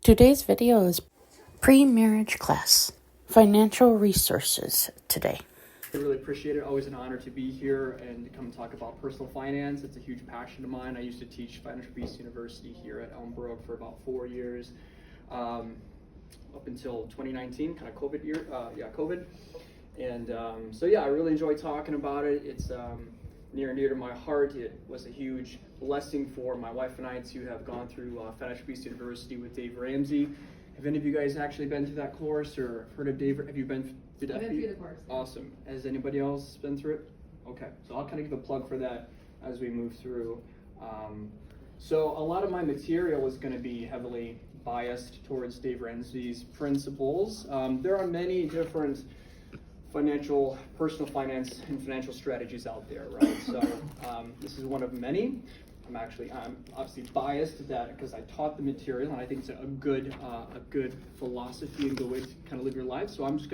Today's video is pre-marriage class, financial resources today. I really appreciate it. Always an honor to be here and to come talk about personal finance. It's a huge passion of mine. I used to teach Financial Peace University here at Elmbrook for about 4 years, up until 2019, kind of COVID year. COVID. And I really enjoy talking about it. It's near and dear to my heart. It was a huge blessing for my wife and I to have gone through Financial Peace University with Dave Ramsey. Have any of you guys actually been through that course or heard of Dave? Have you been through that? I've been through the course. Awesome. Has anybody else been through it? Okay, so I'll kind of give a plug for that as we move through. So a lot of my material is going to be heavily biased towards Dave Ramsey's principles. There are many different personal finance and financial strategies out there, right? So this is one of many. I'm obviously biased to that because I taught the material and I think it's a good philosophy and good way to kind of live your life. So I'm just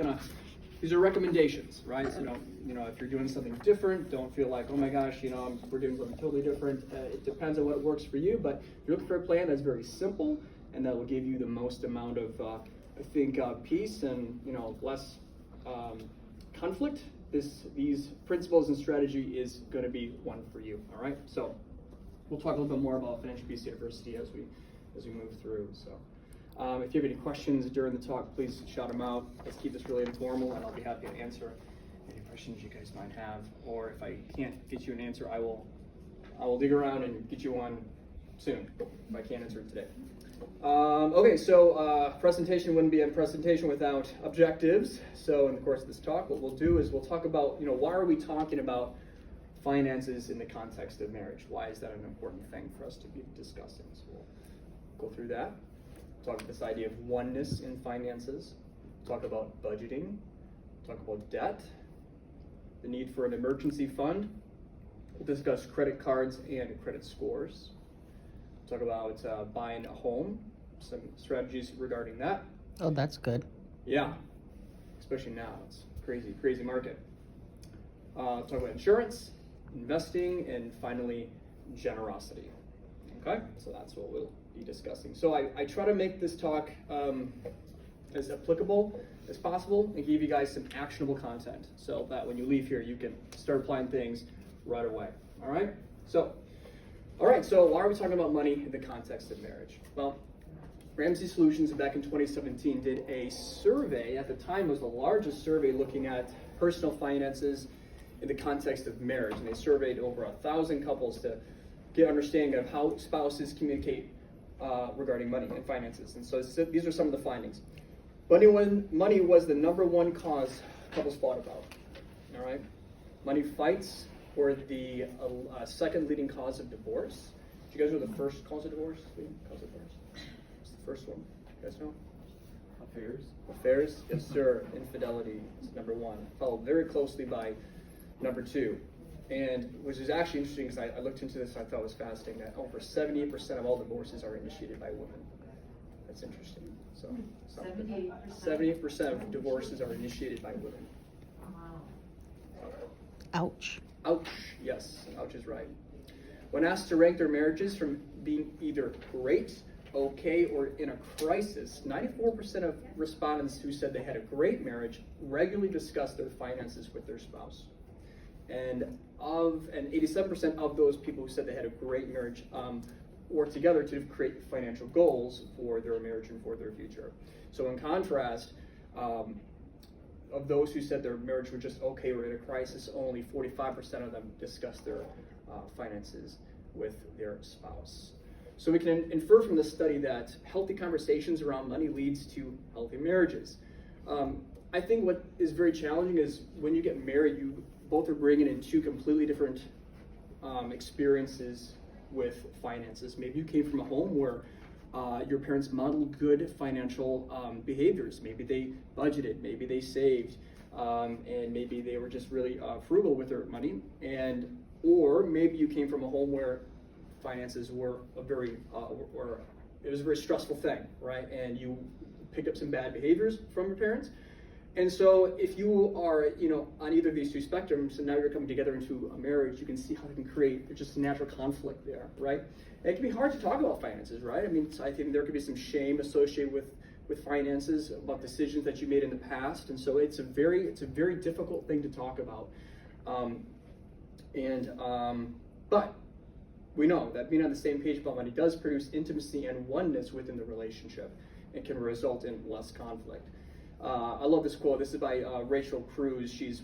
these are recommendations, right? So if you're doing something different, don't feel like, oh my gosh, we're doing something totally different. It depends on what works for you, but if you're looking for a plan that's very simple and that will give you the most amount of, peace and less conflict, these principles and strategy is going to be one for you. All right, so we'll talk a little bit more about Financial Peace University as we move through. So if you have any questions during the talk, please shout them out. Let's keep this really informal, and I'll be happy to answer any questions you guys might have. Or if I can't get you an answer, I will dig around and get you one soon if I can't answer it today. Presentation wouldn't be a presentation without objectives. So in the course of this talk, what we'll do is we'll talk about, why are we talking about finances in the context of marriage? Why is that an important thing for us to be discussing? So we'll go through that. Talk about this idea of oneness in finances. Talk about budgeting. Talk about debt. The need for an emergency fund. We'll discuss credit cards and credit scores. Talk about buying a home, some strategies regarding that. Oh, that's good. Yeah, especially now. It's crazy market. Talk about insurance, investing, and finally, generosity. Okay, so that's what we'll be discussing. So I try to make this talk as applicable as possible and give you guys some actionable content so that when you leave here, you can start applying things right away. All right, so why are we talking about money in the context of marriage? Well, Ramsey Solutions back in 2017 did a survey. At the time, it was the largest survey looking at personal finances in the context of marriage. And they surveyed over 1,000 couples to get understanding of how spouses communicate regarding money and finances. And so these are some of the findings. Money was the number one cause couples fought about. All right? Money fights were the second leading cause of divorce. Do you guys know the first cause of divorce? What's the first one? You guys know? Affairs? Yes, sir. Infidelity is number one. Followed very closely by number two. And which is actually interesting because I looked into this and I thought it was fascinating that over 78% of all divorces are initiated by women. That's interesting. So 78% of divorces are initiated by women. Wow. Ouch. Ouch, yes, ouch is right. When asked to rank their marriages from being either great, okay, or in a crisis, 94% of respondents who said they had a great marriage regularly discussed their finances with their spouse. And 87% of those people who said they had a great marriage worked together to create financial goals for their marriage and for their future. So in contrast, of those who said their marriage was just okay or in a crisis, only 45% of them discussed their finances with their spouse. So we can infer from this study that healthy conversations around money leads to healthy marriages. I think what is very challenging is when you get married, you both are bringing in two completely different experiences with finances. Maybe you came from a home where your parents modeled good financial behaviors. Maybe they budgeted, maybe they saved, and maybe they were just really frugal with their money. Or maybe you came from a home where finances were it was a very stressful thing, right? And you picked up some bad behaviors from your parents, And so if you are, on either of these two spectrums, and now you're coming together into a marriage, you can see how they can create just a natural conflict there, right? And it can be hard to talk about finances, right? I mean, I think there could be some shame associated with finances, about decisions that you made in the past, and so it's a very difficult thing to talk about. But we know that being on the same page about money does produce intimacy and oneness within the relationship, and can result in less conflict. I love this quote. This is by Rachel Cruz. She's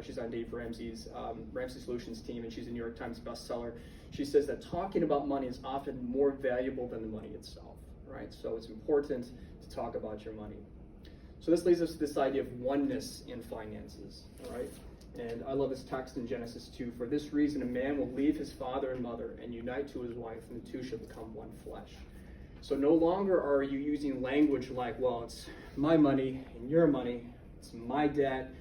she's on Dave Ramsey's Ramsey Solutions team, and she's a New York Times bestseller. She says that talking about money is often more valuable than the money itself, right? So it's important to talk about your money. So this leads us to this idea of oneness in finances, all right? And I love this text in Genesis 2. For this reason, a man will leave his father and mother and unite to his wife, and the two shall become one flesh. So no longer are you using language like, well, it's my money and your money, it's my debt,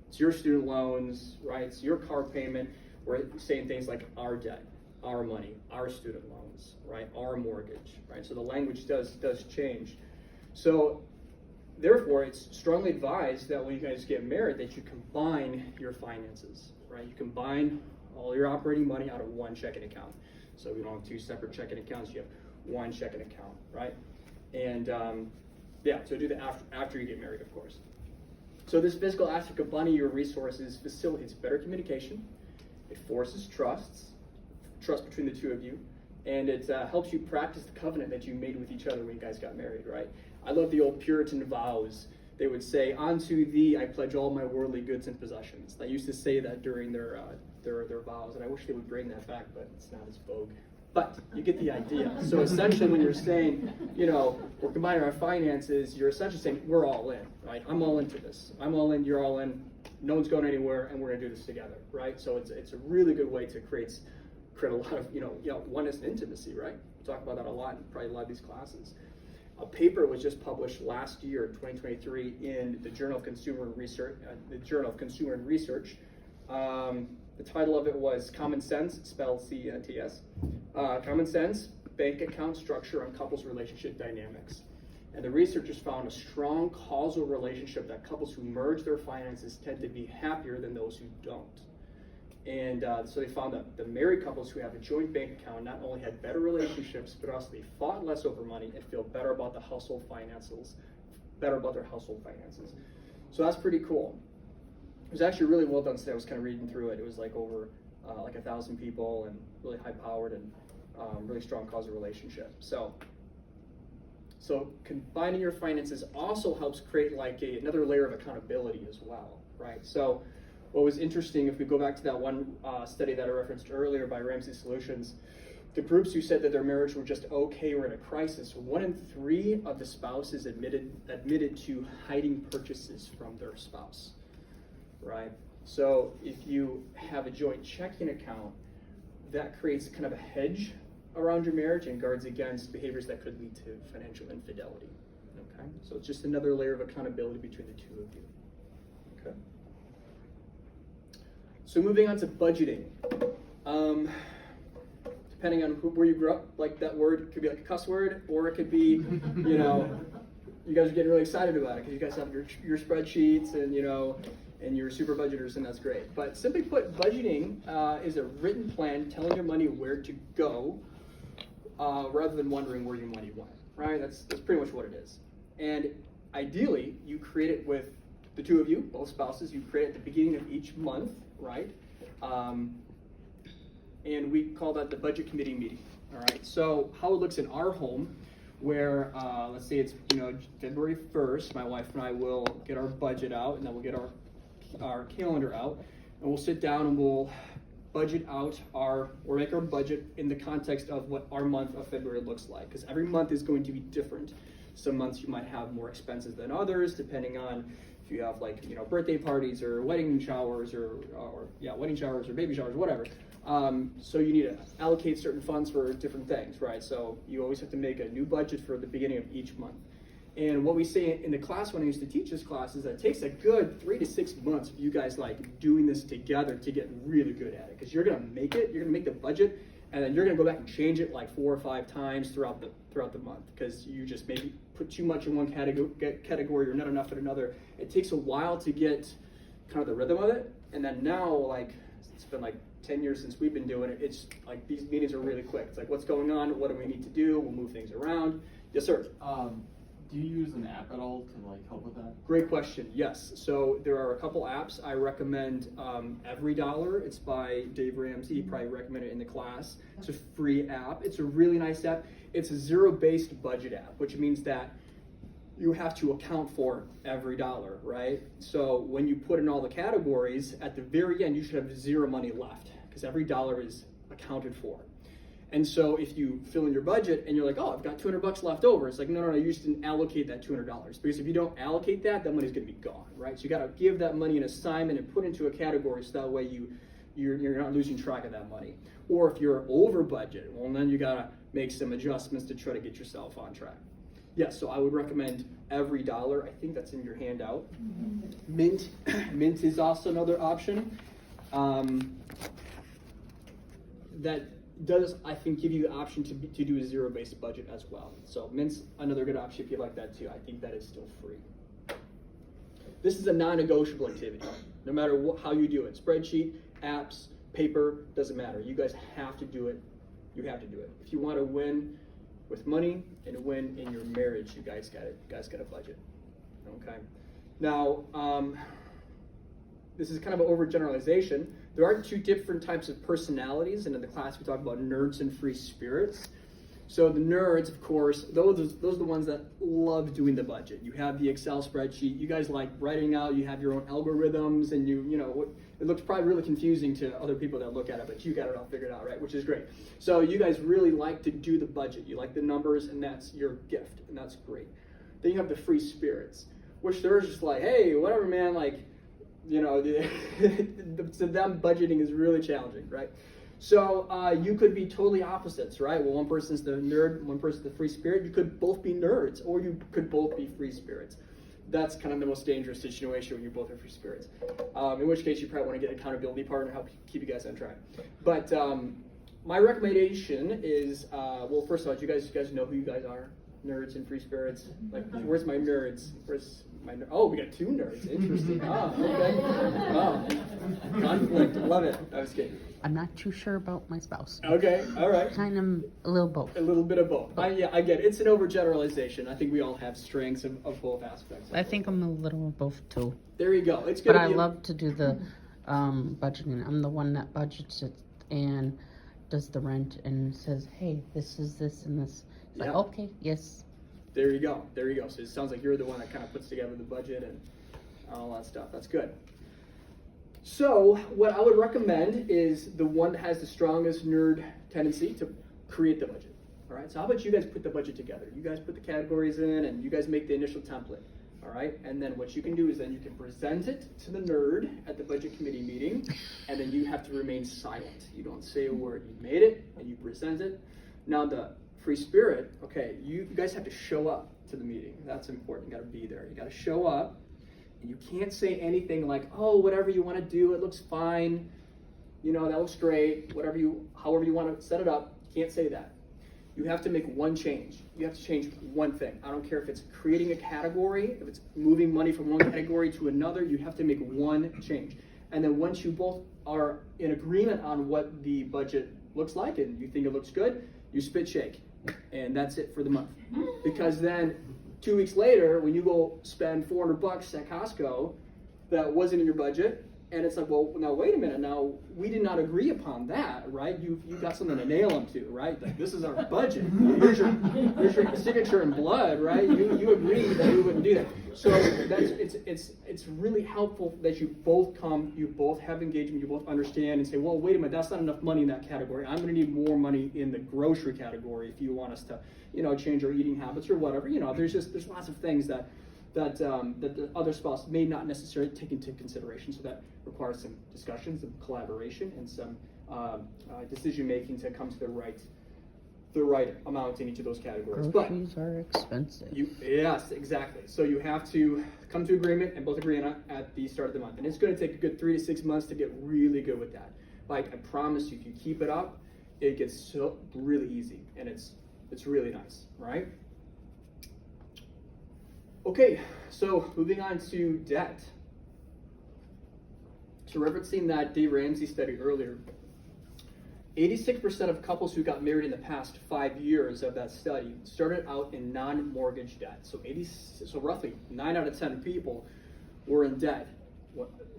it's your student loans, right? It's your car payment. We're saying things like our debt, our money, our student loans, right? Our mortgage, right? So the language does change. So therefore, it's strongly advised that when you guys get married, that you combine your finances, right? You combine all your operating money out of one checking account. So we don't have two separate checking accounts. You have one checking account, right? And so do that after you get married, of course. So this physical act of combining your resources facilitates better communication. It forces trust between the two of you, and it helps you practice the covenant that you made with each other when you guys got married, right? I love the old Puritan vows. They would say, "Unto thee I pledge all my worldly goods and possessions." They used to say that during their vows, and I wish they would bring that back, but it's not as vogue. But you get the idea. So essentially, when you're saying, we're combining our finances, you're essentially saying we're all in, right? I'm all into this. I'm all in. You're all in. No one's going anywhere, and we're gonna do this together, right? So it's a really good way to create a lot of oneness and intimacy, right? We talk about that a lot in probably a lot of these classes. A paper was just published last year, 2023, in the Journal of Consumer Research. The title of it was Common Sense, spelled C-N-T-S. Common Sense, Bank Account Structure on Couples Relationship Dynamics. And the researchers found a strong causal relationship that couples who merge their finances tend to be happier than those who don't. And so they found that the married couples who have a joint bank account not only had better relationships, but also they fought less over money and feel better about the household finances, So that's pretty cool. It was actually really well done today. I was kind of reading through it. It was like over 1,000 people and really high powered and really strong causal relationship. So combining your finances also helps create another layer of accountability as well, right? So what was interesting, if we go back to that one study that I referenced earlier by Ramsey Solutions, the groups who said that their marriage were just okay or in a crisis, 1 in 3 of the spouses admitted to hiding purchases from their spouse. Right? So if you have a joint checking account, that creates kind of a hedge around your marriage and guards against behaviors that could lead to financial infidelity. Okay? So it's just another layer of accountability between the two of you. Okay? So moving on to budgeting. Depending on where you grew up, that word could be like a cuss word, or it could be, you guys are getting really excited about it because you guys have your spreadsheets and you're super budgeters, and that's great. But simply put, budgeting is a written plan telling your money where to go rather than wondering where your money went, right? That's pretty much what it is. And ideally, you create it with the two of you, both spouses. You create it at the beginning of each month, right? And we call that the budget committee meeting, all right? So how it looks in our home, where let's say it's February 1st, my wife and I will get our budget out, and then we'll get our calendar out, and we'll sit down and we'll budget out make our budget in the context of what our month of February looks like, because every month is going to be different. Some months you might have more expenses than others, depending on if you have birthday parties or wedding showers or baby showers, whatever. So you need to allocate certain funds for different things, right? So you always have to make a new budget for the beginning of each month. And what we say in the class when I used to teach this class is that it takes a good 3 to 6 months of you guys doing this together to get really good at it. Because you're gonna make the budget, and then you're gonna go back and change it 4 or 5 times throughout throughout the month because you just maybe put too much in one category or not enough in another. It takes a while to get kind of the rhythm of it, and then now, like, it's been like 10 years since we've been doing it. It's like these meetings are really quick. It's like, what's going on? What do we need to do? We'll move things around. Yes, sir. Do you use an app at all to like help with that? Great question. Yes. So there are a couple apps. I recommend Every Dollar. It's by Dave Ramsey. He probably recommended it in the class. It's a free app. It's a really nice app. It's a zero-based budget app, which means that you have to account for every dollar, right? So when you put in all the categories, at the very end, you should have zero money left because every dollar is accounted for. And so if you fill in your budget and you're like, oh, I've got $200 left over, it's like, no, you just didn't allocate that $200. Because if you don't allocate that, that money's gonna be gone, right? So you gotta give that money an assignment and put into a category so that way you're not losing track of that money. Or if you're over budget, well, then you gotta make some adjustments to try to get yourself on track. Yes, so I would recommend Every Dollar. I think that's in your handout. Mint is also another option. That does, I think, give you the option to do a zero-based budget as well. So Mint's another good option if you like that too. I think that is still free. This is a non-negotiable activity. No matter how you do it, spreadsheet, apps, paper, doesn't matter. You guys have to do it. You have to do it. If you want to win with money and win in your marriage, you guys got a budget. Okay. Now, this is kind of an overgeneralization. There are two different types of personalities, and in the class we talk about nerds and free spirits. So the nerds, of course, those are the ones that love doing the budget. You have the Excel spreadsheet. You guys like writing out. You have your own algorithms, and you know it looks probably really confusing to other people that look at it, but you got it all figured out, right? Which is great. So you guys really like to do the budget. You like the numbers, and that's your gift, and that's great. Then you have the free spirits, which they're just like, hey, whatever, man, like, you know, to them budgeting is really challenging, right? So you could be totally opposites, right? Well, one person's the nerd, one person's the free spirit. You could both be nerds, or you could both be free spirits. That's kind of the most dangerous situation when you both are free spirits. In which case, you probably want to get an accountability partner to help keep you guys on track. But my recommendation is, well, first of all, do you guys know who you guys are? Nerds and free spirits. Like, where's my nerds? Where's my oh, we got two nerds. Interesting. Ah, okay. Oh, conflict. Love it. I was kidding. I'm not too sure about my spouse. Okay. All right. Kind of a little both. A little bit of both. Yeah, I get it. It's an overgeneralization. I think we all have strengths of both aspects. I think I'm a little of both too. There you go. It's good. But I love to do the budgeting. I'm the one that budgets it and does the rent and says, hey, this is this and this. It's like, okay, yes. There you go. There you go. So it sounds like you're the one that kind of puts together the budget and all that stuff. That's good. So what I would recommend is the one that has the strongest nerd tendency to create the budget. All right. So how about you guys put the budget together? You guys put the categories in and you guys make the initial template. All right. And then what you can do is then you can present it to the nerd at the budget committee meeting, and then you have to remain silent. You don't say a word. You made it and you present it. Now the free spirit, okay, you guys have to show up to the meeting. That's important. You got to be there. You got to show up, and you can't say anything like, "Oh, whatever you want to do, it looks fine. You know, that looks great. However you want to set it up." You can't say that. You have to make one change. You have to change one thing. I don't care if it's creating a category, if it's moving money from one category to another. You have to make one change. And then once you both are in agreement on what the budget looks like, and you think it looks good, you spit shake. And that's it for the month. Because then 2 weeks later, when you go spend $400 at Costco that wasn't in your budget, and it's like, well, now wait a minute, now we did not agree upon that, right? You got something to nail them to, right? Like, this is our budget. Here's your signature in blood, right? You agreed that we wouldn't do that. So it's really helpful that you both come, you both have engagement, you both understand and say, well, wait a minute, that's not enough money in that category. I'm going to need more money in the grocery category if you want us to, change our eating habits or whatever. There's lots of things that the other spouse may not necessarily take into consideration. So that requires some discussion, some collaboration, and some decision making to come to the right amount in each of those categories. Groceries are expensive. Yes, exactly. So you have to come to agreement and both agree on it at the start of the month. And it's going to take a good 3 to 6 months to get really good with that. Like, I promise you, if you keep it up, it gets so really easy. And it's It's really nice, right? Okay, so moving on to debt. So referencing that Dave Ramsey study earlier, 86% of couples who got married in the past 5 years of that study started out in non-mortgage debt. So roughly 9 out of 10 people were in debt.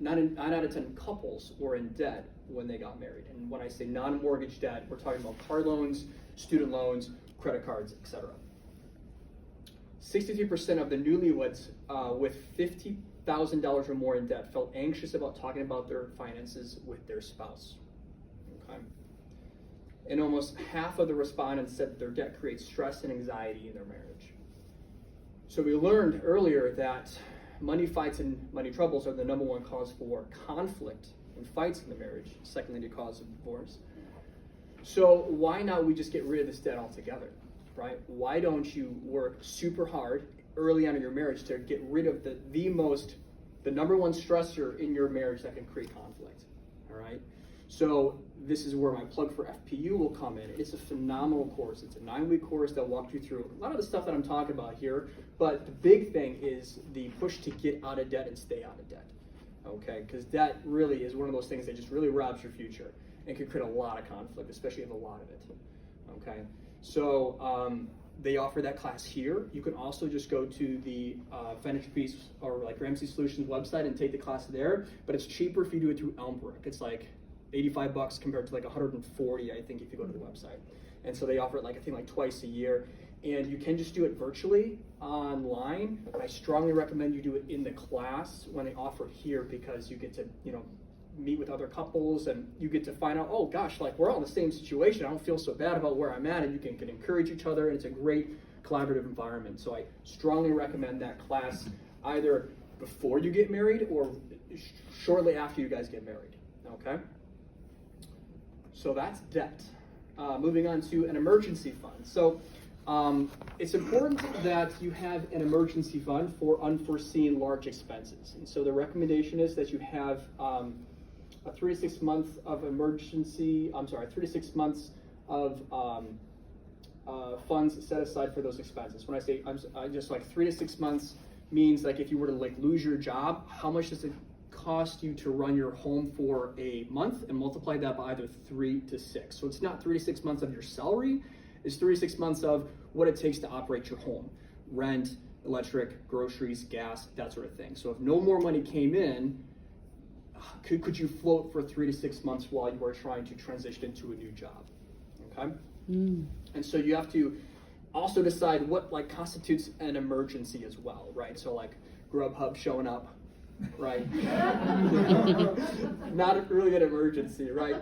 9 out of 10 couples were in debt when they got married. And when I say non-mortgage debt, we're talking about car loans, student loans, credit cards, etc. 63% of the newlyweds with $50,000 or more in debt felt anxious about talking about their finances with their spouse. Okay. And almost half of the respondents said that their debt creates stress and anxiety in their marriage. So we learned earlier that money fights and money troubles are the number one cause for conflict and fights in the marriage, second leading cause of divorce. So why not we just get rid of this debt altogether, right? Why don't you work super hard early on in your marriage to get rid of the number one stressor in your marriage that can create conflict, all right? So this is where my plug for FPU will come in. It's a phenomenal course. It's a 9-week course that walks you through a lot of the stuff that I'm talking about here, but the big thing is the push to get out of debt and stay out of debt, okay? Because debt really is one of those things that just really robs your future and can create a lot of conflict, especially if a lot of it, okay? So they offer that class here. You can also just go to the Financial Peace or like Ramsey Solutions website and take the class there, but it's cheaper if you do it through Elmbrook. It's like $85 compared to like $140, I think, if you go to the website. And so they offer it like twice a year. And you can just do it virtually online. But I strongly recommend you do it in the class when they offer it here, because you get to, meet with other couples and you get to find out, oh gosh, like we're all in the same situation. I don't feel so bad about where I'm at, and you can encourage each other, and it's a great collaborative environment. So I strongly recommend that class either before you get married or shortly after you guys get married, okay? So that's debt. Moving on to an emergency fund. So it's important that you have an emergency fund for unforeseen large expenses. And so the recommendation is that you have a 3 to 6 months of 3 to 6 months of funds set aside for those expenses. When I say just like 3 to 6 months means like if you were to like lose your job, how much does it cost you to run your home for a month, and multiply that by either 3 to 6. So it's not 3 to 6 months of your salary, it's 3 to 6 months of what it takes to operate your home. Rent, electric, groceries, gas, that sort of thing. So if no more money came in, could you float for 3 to 6 months while you are trying to transition into a new job, okay? And so you have to also decide what like constitutes an emergency as well, right? So like Grubhub showing up, right? Not really an emergency, right?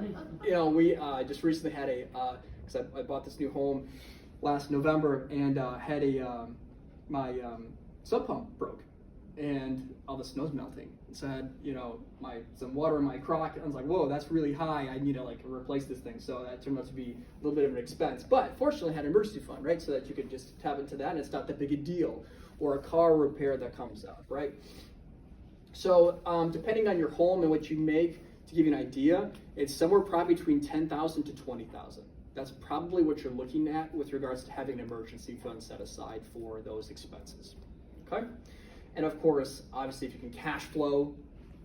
We just recently had because I bought this new home last November, and had my sump pump broke, and all the snow's melting. So I had some water in my crock, and I was like, whoa, that's really high. I need to like replace this thing. So that turned out to be a little bit of an expense, but fortunately I had an emergency fund, right? So that you could just tap into that, and it's not that big a deal. Or a car repair that comes up, right? So depending on your home and what you make, to give you an idea, it's somewhere probably between $10,000 to $20,000. That's probably what you're looking at with regards to having an emergency fund set aside for those expenses, okay? And of course, obviously, if you can cash flow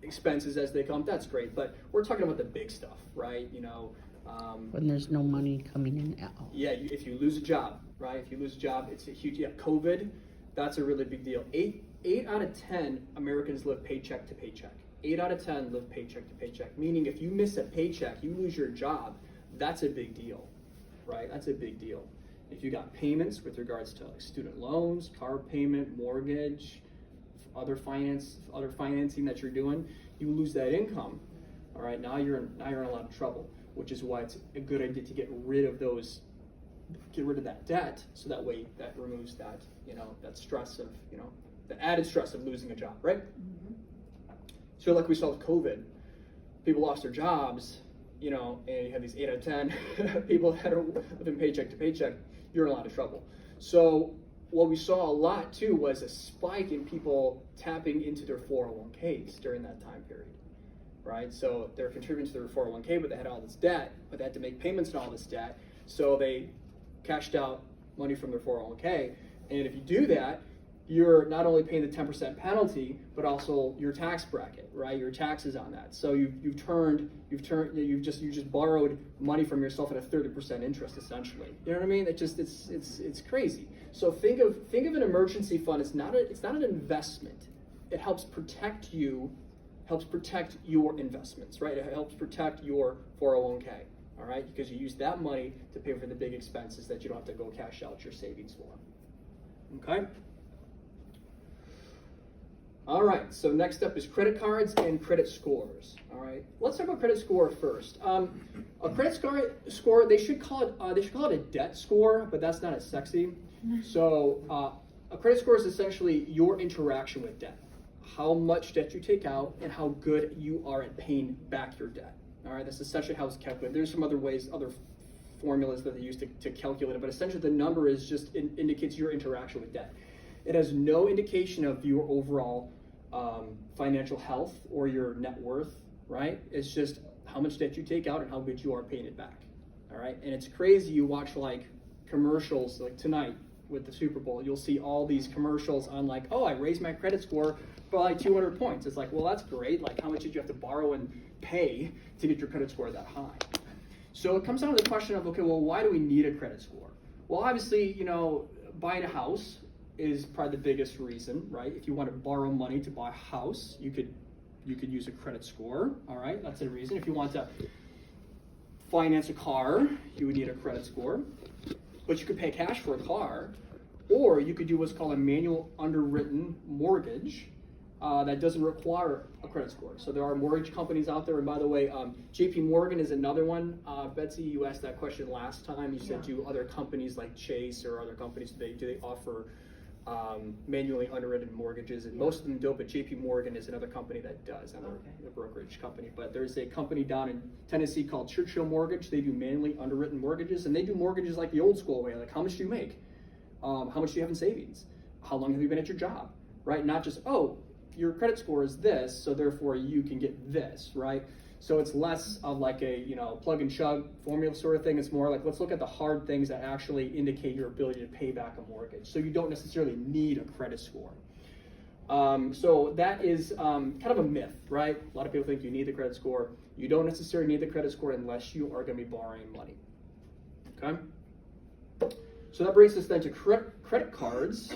expenses as they come, that's great. But we're talking about the big stuff, right? When there's no money coming in at all. Yeah, if you lose a job, right? If you lose a job, it's a huge, COVID, that's a really big deal. 8 out of 10 Americans live paycheck to paycheck. 8 out of 10 live paycheck to paycheck, meaning if you miss a paycheck, you lose your job, that's a big deal, right? That's a big deal. If you got payments with regards to like student loans, car payment, mortgage, other financing that you're doing, you lose that income. All right, now you're in a lot of trouble, which is why it's a good idea to get rid of that debt, so that way that removes that that stress of the added stress of losing a job, right? Mm-hmm. So like we saw with COVID, people lost their jobs, and you have these 8 out of 10 people that are living paycheck to paycheck, you're in a lot of trouble. So what we saw a lot too was a spike in people tapping into their 401ks during that time period, right? So they're contributing to their 401k, but they had all this debt, but they had to make payments on all this debt. So they cashed out money from their 401k. And if you do that, you're not only paying the 10% penalty, but also your tax bracket, right? Your taxes on that. So you just borrowed money from yourself at a 30% interest, essentially. You know what I mean? It's crazy. So think of an emergency fund. It's not an investment. It helps protect your investments, right? It helps protect your 401k. All right, because you use that money to pay for the big expenses that you don't have to go cash out your savings for. Okay. All right, so next up is credit cards and credit scores. All right, let's talk about credit score first. A credit score, they should call it a debt score, but that's not as sexy. So a credit score is essentially your interaction with debt, how much debt you take out, and how good you are at paying back your debt. All right, that's essentially how it's calculated. There's some other ways, other formulas that they use to calculate it, but essentially the number is just indicates your interaction with debt. It has no indication of your overall financial health or your net worth, right? It's just how much debt you take out and how good you are paying it back. All right, and it's crazy. You watch like commercials like tonight with the Super Bowl. You'll see all these commercials on like, oh, I raised my credit score by like 200 points. It's like, well, that's great. Like, how much did you have to borrow and pay to get your credit score that high? So it comes down to the question of, okay, well, why do we need a credit score? Well, obviously, buying a house is probably the biggest reason, right? If you want to borrow money to buy a house, you could use a credit score. All right, that's a reason. If you want to finance a car, you would need a credit score. But you could pay cash for a car, or you could do what's called a manual underwritten mortgage that doesn't require a credit score. So there are mortgage companies out there, and by the way, JP Morgan is another one. Betsy, you asked that question last time. You said, do other companies like Chase or other companies, do they offer manually underwritten mortgages? And most of them don't, but JP Morgan is another company that does, another brokerage company. But there's a company down in Tennessee called Churchill Mortgage. They do manually underwritten mortgages, and they do mortgages like the old school way, like how much do you make? How much do you have in savings? How long have you been at your job? Right? Not just, oh, your credit score is this, so therefore you can get this, right? So it's less of like a plug and chug formula sort of thing. It's more like, let's look at the hard things that actually indicate your ability to pay back a mortgage. So you don't necessarily need a credit score. So that is kind of a myth, right? A lot of people think you need the credit score. You don't necessarily need the credit score unless you are going to be borrowing money. Okay. So that brings us then to credit cards,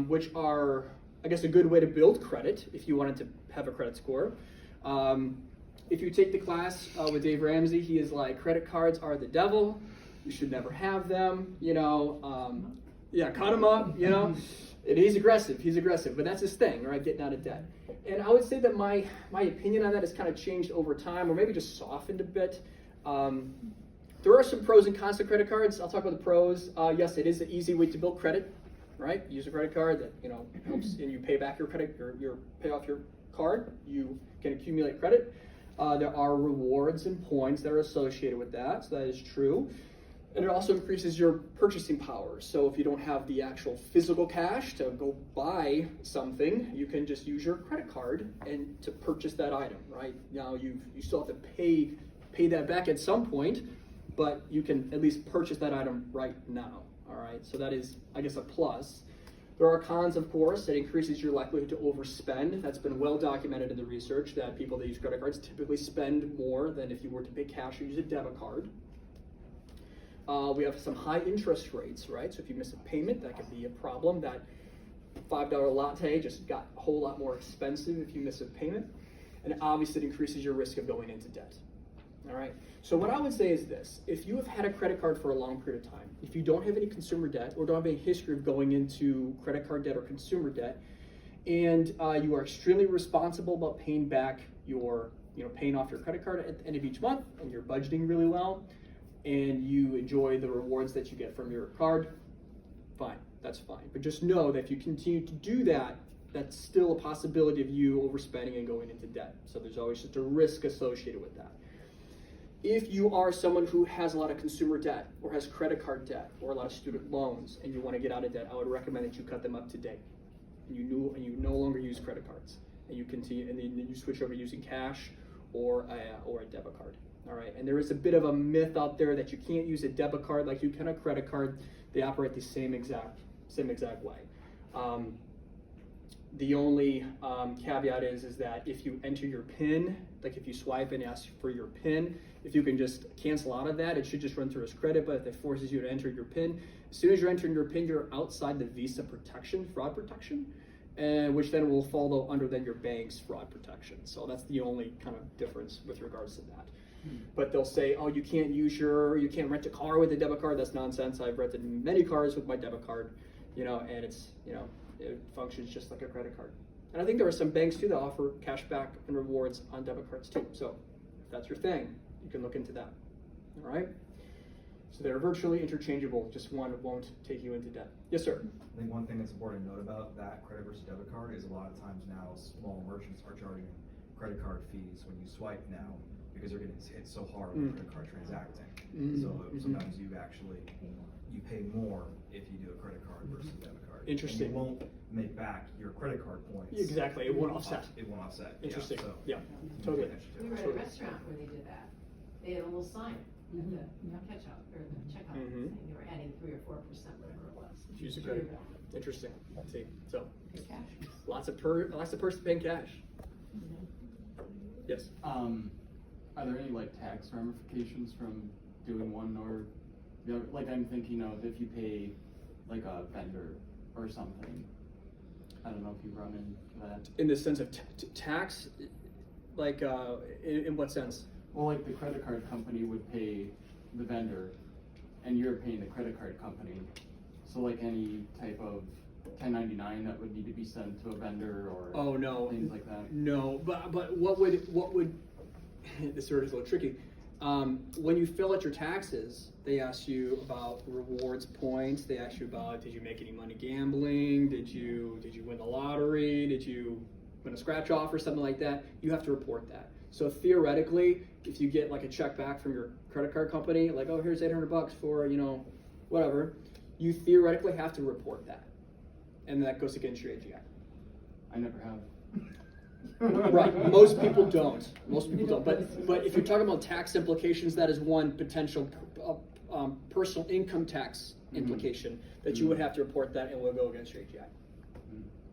which are, I guess, a good way to build credit if you wanted to have a credit score. If you take the class with Dave Ramsey, he is like, credit cards are the devil. You should never have them. Cut him up. And he's aggressive, but that's his thing, right? Getting out of debt. And I would say that my opinion on that has kind of changed over time, or maybe just softened a bit. There are some pros and cons to credit cards. I'll talk about the pros. Yes, it is an easy way to build credit, right? Use a credit card that helps, and you pay back your credit, or you pay off your card. You can accumulate credit. There are rewards and points that are associated with that, so that is true. And it also increases your purchasing power. So if you don't have the actual physical cash to go buy something, you can just use your credit card and to purchase that item, right? Now you still have to pay that back at some point, but you can at least purchase that item right now, all right? So that is, I guess, a plus. There are cons, of course. It increases your likelihood to overspend. That's been well documented in the research that people that use credit cards typically spend more than if you were to pay cash or use a debit card. We have some high interest rates, right? So if you miss a payment, that could be a problem. That $5 latte just got a whole lot more expensive if you miss a payment. And obviously it increases your risk of going into debt. All right. So what I would say is this: if you have had a credit card for a long period of time, if you don't have any consumer debt or don't have any history of going into credit card debt or consumer debt, and you are extremely responsible about paying back your, paying off your credit card at the end of each month, and you're budgeting really well, and you enjoy the rewards that you get from your card, fine, that's fine. But just know that if you continue to do that, that's still a possibility of you overspending and going into debt. So there's always just a risk associated with that. If you are someone who has a lot of consumer debt or has credit card debt or a lot of student loans and you want to get out of debt, I would recommend that you cut them up to date. And you no longer use credit cards, and you continue, and then you switch over using cash or a debit card. All right, and there is a bit of a myth out there that you can't use a debit card like you can a credit card. They operate the same exact way. The only caveat is that if you enter your PIN, like if you swipe and ask for your PIN, if you can just cancel out of that, it should just run through as credit, but if it forces you to enter your PIN, as soon as you're entering your PIN, you're outside the Visa protection, fraud protection, and which then will fall under then your bank's fraud protection. So that's the only kind of difference with regards to that. But they'll say, oh, you can't rent a car with a debit card. That's nonsense. I've rented many cars with my debit card, and it's, it functions just like a credit card. And I think there are some banks too that offer cash back and rewards on debit cards too. So if that's your thing, you can look into that. All right. So they're virtually interchangeable. Just one won't take you into debt. Yes, sir. I think one thing that's important to note about that credit versus debit card is a lot of times now small merchants are charging credit card fees when you swipe now because they're getting hit so hard with credit card transacting. So sometimes you pay more if you do a credit card versus a debit card. Interesting. And you won't make back your credit card points. Exactly. It won't offset. It won't offset. Interesting. Yeah, Totally. We were at a restaurant where they did that. They had a little sign at the catch-out, or the checkout, saying they were adding 3 or 4%, whatever it was. Use a credit. Interesting. See, so Pay cash. lots of person paying cash. Yes. Are there any like tax ramifications from doing one or the other? Like I'm thinking of if you pay like a vendor or something. I don't know if you run into that. In the sense of tax, like in what sense? Well, like the credit card company would pay the vendor, and you're paying the credit card company. So like any type of 1099 that would need to be sent to a vendor or things like that. No, but what would this sort of is a little tricky. When you fill out your taxes, they ask you about rewards points. They ask you about, did you make any money gambling? Did you win the lottery? Did you win a scratch off or something like that? You have to report that. So theoretically, if you get like a check back from your credit card company, like, oh, here's $800 for, whatever, you theoretically have to report that. And that goes against your AGI. I never have. Right. Most people don't. But if you're talking about tax implications, that is one potential personal income tax implication that you would have to report that and will go against your AGI.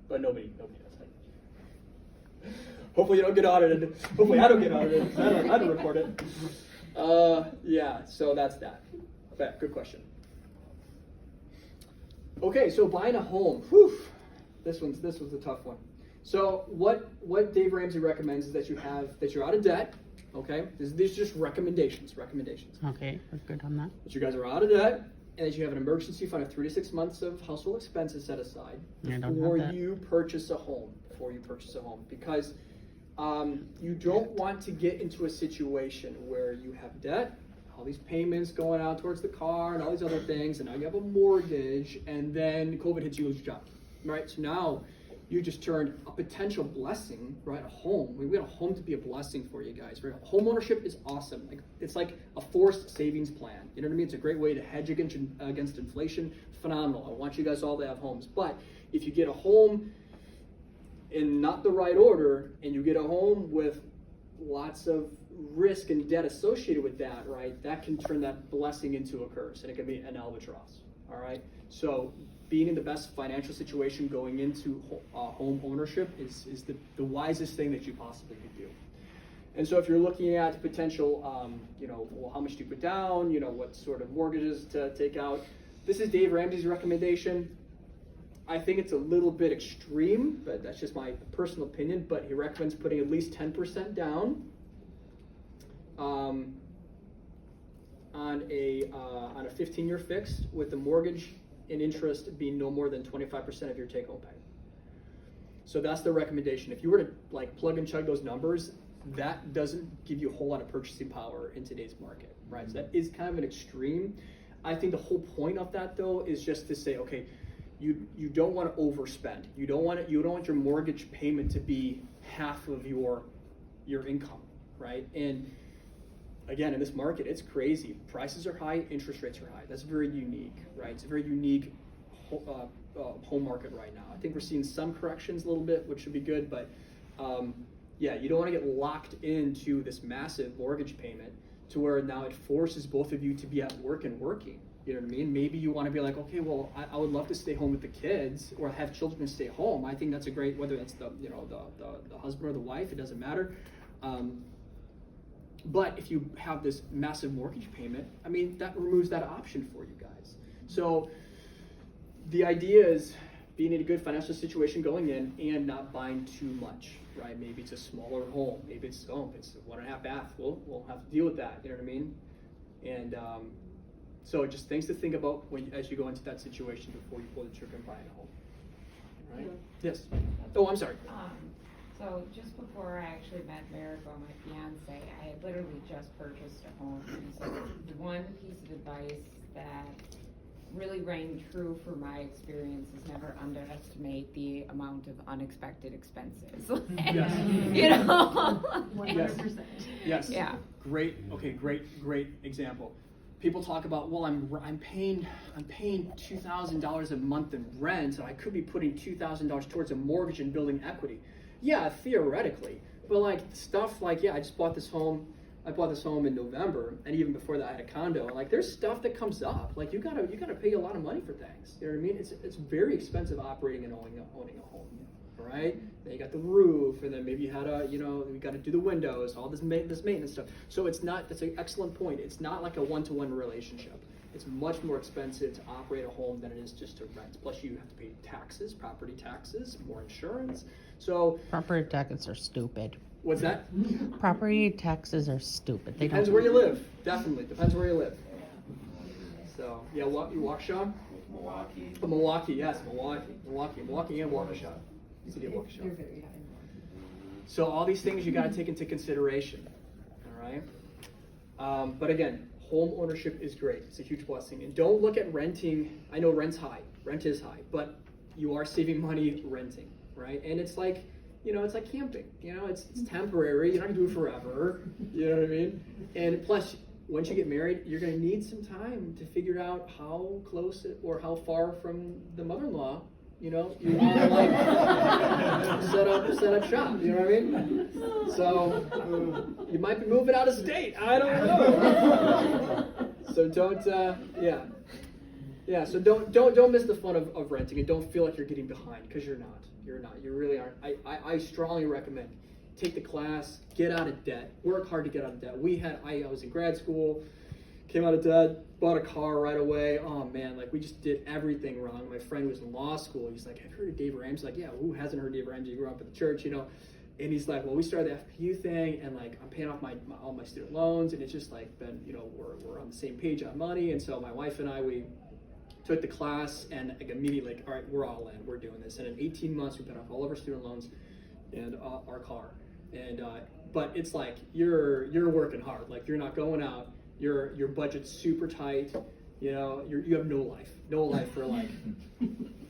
But nobody does that. Hopefully you don't get audited. Hopefully I don't get audited. I don't report it. Yeah. So that's that. Okay. Good question. Okay. So buying a home. Whew. This was a tough one. So what Dave Ramsey recommends is that you're out of debt. Okay, these are just recommendations. Okay, we're good on that. That you guys are out of debt, and that you have an emergency fund of 3 to 6 months of household expenses set aside before you purchase a home. Because you don't want to get into a situation where you have debt, all these payments going out towards the car, and all these other things, and now you have a mortgage, and then COVID hits you, lose your job. Right? So now you just turned a potential blessing, right? A home. We want a home to be a blessing for you guys, right? Home ownership is awesome. It's like a forced savings plan. You know what I mean? It's a great way to hedge against inflation. Phenomenal. I want you guys all to have homes. But if you get a home in not the right order, and you get a home with lots of risk and debt associated with that, right? That can turn that blessing into a curse, and it can be an albatross. All right. So being in the best financial situation going into home ownership is the wisest thing that you possibly could do. And so if you're looking at potential, well, how much do you put down, what sort of mortgages to take out, this is Dave Ramsey's recommendation. I think it's a little bit extreme, but that's just my personal opinion, but he recommends putting at least 10% down on a 15-year fixed with the mortgage and interest being no more than 25% of your take-home pay. So that's the recommendation. If you were to plug and chug those numbers, that doesn't give you a whole lot of purchasing power in today's market, right? So that is kind of an extreme. I think the whole point of that though is just to say, okay, you don't want to overspend. You don't want your mortgage payment to be half of your income, right? And again, in this market, it's crazy. Prices are high, interest rates are high. That's very unique, right? It's a very unique home market right now. I think we're seeing some corrections a little bit, which should be good, but yeah, you don't want to get locked into this massive mortgage payment to where now it forces both of you to be at work and working You know what I mean? Maybe you want to be like, okay, well, I would love to stay home with the kids or have children to stay home. I think that's a great, whether that's the husband or the wife, it doesn't matter. But if you have this massive mortgage payment, I mean, that removes that option for you guys. So the idea is being in a good financial situation going in and not buying too much, right? Maybe it's a smaller home. Maybe it's a 1.5 bath. We'll have to deal with that. You know what I mean? And so just things to think about as you go into that situation before you pull the trigger and buy a home. Right? Yes. Oh, I'm sorry. So just before I actually met Miracle, my fiance, I had literally just purchased a home. And so the one piece of advice that really rang true for my experience is never underestimate the amount of unexpected expenses. You know? 100%. Yes. Yeah. Great example. People talk about, well, I'm paying $2,000 a month in rent, and I could be putting $2,000 towards a mortgage and building equity. Yeah, theoretically, but like stuff like, I just bought this home. I bought this home in November, and even before that, I had a condo. And like, there's stuff that comes up. Like, you gotta pay a lot of money for things. You know what I mean? It's very expensive operating and owning a home. All right. Then you got the roof, and then maybe you had we got to do the windows, all this maintenance stuff. So that's an excellent point. It's not like a one-to-one relationship. It's much more expensive to operate a home than it is just to rent. Plus, you have to pay taxes, property taxes, more insurance. So Property taxes are stupid. what's that? Property taxes are stupid. They Depends don't. where you live. Definitely depends where you live. So yeah, you Waukesha? Milwaukee. Oh, Milwaukee, yes, Milwaukee and Waukesha. City of Waukesha. They're very high. So all these things you got to take into consideration. All right. But again, home ownership is great. It's a huge blessing. And don't look at renting. I know rent's high. Rent is high, but you are saving money renting, right? And it's like, it's like camping. It's temporary. You're not gonna do it forever. You know what I mean? And plus, once you get married, you're gonna need some time to figure out how close or how far from the mother-in-law, you want to like set up shop. You know what I mean? So you might be moving out of state. I don't know. So don't. So don't miss the fun of renting, and don't feel like you're getting behind, because you're not. You're not. You really aren't. I strongly recommend take the class, get out of debt, work hard to get out of debt. I was in grad school, came out of debt, bought a car right away. Oh man, like we just did everything wrong. My friend was in law school. He's like, have you heard of Dave Ramsey? Like, yeah, who hasn't heard of Dave Ramsey? He grew up at the church, And he's like, well, we started the FPU thing, and like I'm paying off all my student loans, and it's just like been, we're on the same page on money. And so my wife and I, we took the class, and like immediately, like, all right, we're all in, we're doing this. And in 18 months, we paid off all of our student loans and our car. And but it's like you're working hard. Like, you're not going out. Your budget's super tight. You have no life for like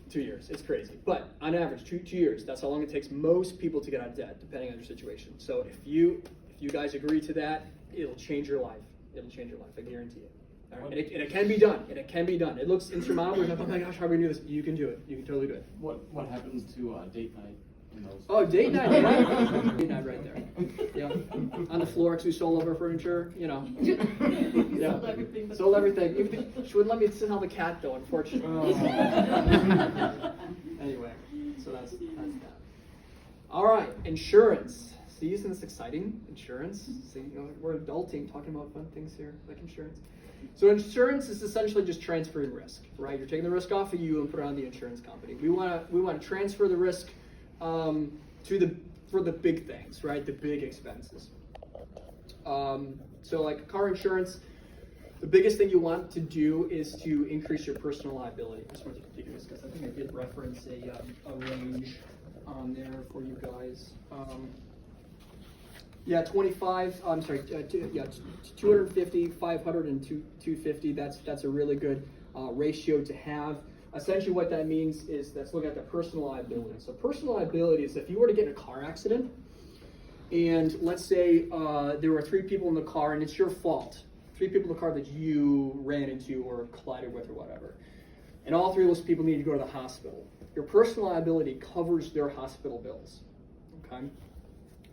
2 years. It's crazy. But on average, two years. That's how long it takes most people to get out of debt, depending on your situation. So if you guys agree to that, it'll change your life. It'll change your life. I guarantee it. All right? And it can be done. It looks insurmountable. You're like, oh my gosh, how are we gonna do this? You can do it. You can totally do it. What happens to date night in those? Oh, date night. Date night right there. Yeah. On the floor, because we sold all of our furniture. Yeah. Sold everything. She wouldn't let me sit on the cat though, unfortunately. Anyway, so that's that. All right, insurance. See, isn't this exciting? Insurance. See, we're adulting, talking about fun things here, like insurance. So insurance is essentially just transferring risk, right? You're taking the risk off of you and put it on the insurance company. We want to transfer the risk for the big things, right? The big expenses. So like car insurance, the biggest thing you want to do is to increase your personal liability. I just want to continue this because I think I did reference a range on there for you guys. 250, 500, and 250. That's a really good ratio to have. Essentially what that means is, let's look at the personal liability. So personal liability is if you were to get in a car accident, and let's say there were 3 people in the car and it's your fault. 3 people in the car that you ran into or collided with or whatever. And all 3 of those people need to go to the hospital. Your personal liability covers their hospital bills, okay?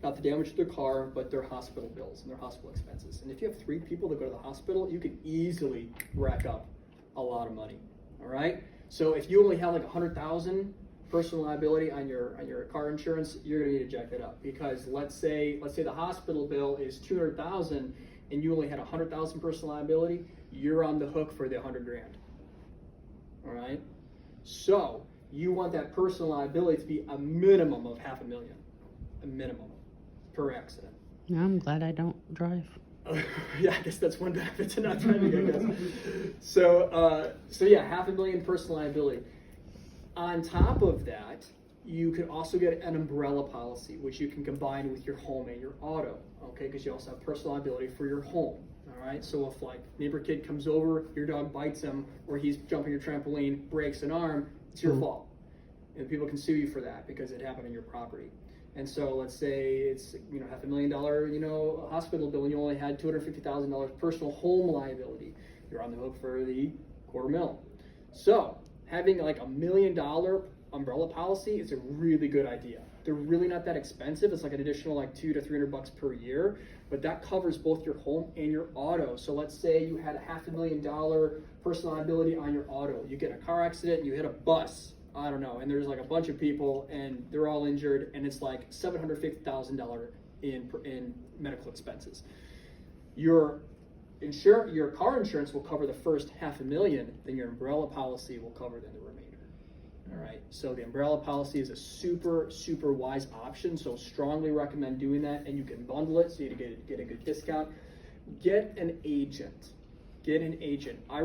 Not the damage to their car, but their hospital bills and their hospital expenses. And if you have 3 people that go to the hospital, you can easily rack up a lot of money. All right. So if you only have like 100,000 personal liability on your car insurance, you're gonna need to jack that up, because let's say the hospital bill is 200,000 and you only had 100,000 personal liability, you're on the hook for the 100 grand. All right. So you want that personal liability to be a minimum of $500,000, a minimum per accident. Now I'm glad I don't drive. Yeah, I guess that's one benefit to not driving, I guess. So yeah, $500,000 personal liability. On top of that, you could also get an umbrella policy, which you can combine with your home and your auto, okay? Because you also have personal liability for your home, all right? So if like neighbor kid comes over, your dog bites him, or he's jumping your trampoline, breaks an arm, it's your fault. And people can sue you for that because it happened on your property. And so let's say it's $500,000 hospital bill and you only had $250,000 personal home liability. You're on the hook for the $250,000. So having like $1 million umbrella policy is a really good idea. They're really not that expensive. It's like an additional like $200 to $300 per year, but that covers both your home and your auto. So let's say you had a $500,000 personal liability on your auto. You get in a car accident, you hit a bus, I don't know, and there's like a bunch of people and they're all injured, and it's like $750,000 in medical expenses. Your car insurance will cover the first $500,000, then your umbrella policy will cover then the remainder. All right, so the umbrella policy is a super, super wise option, so strongly recommend doing that, and you can bundle it so you get a good discount. Get an agent. I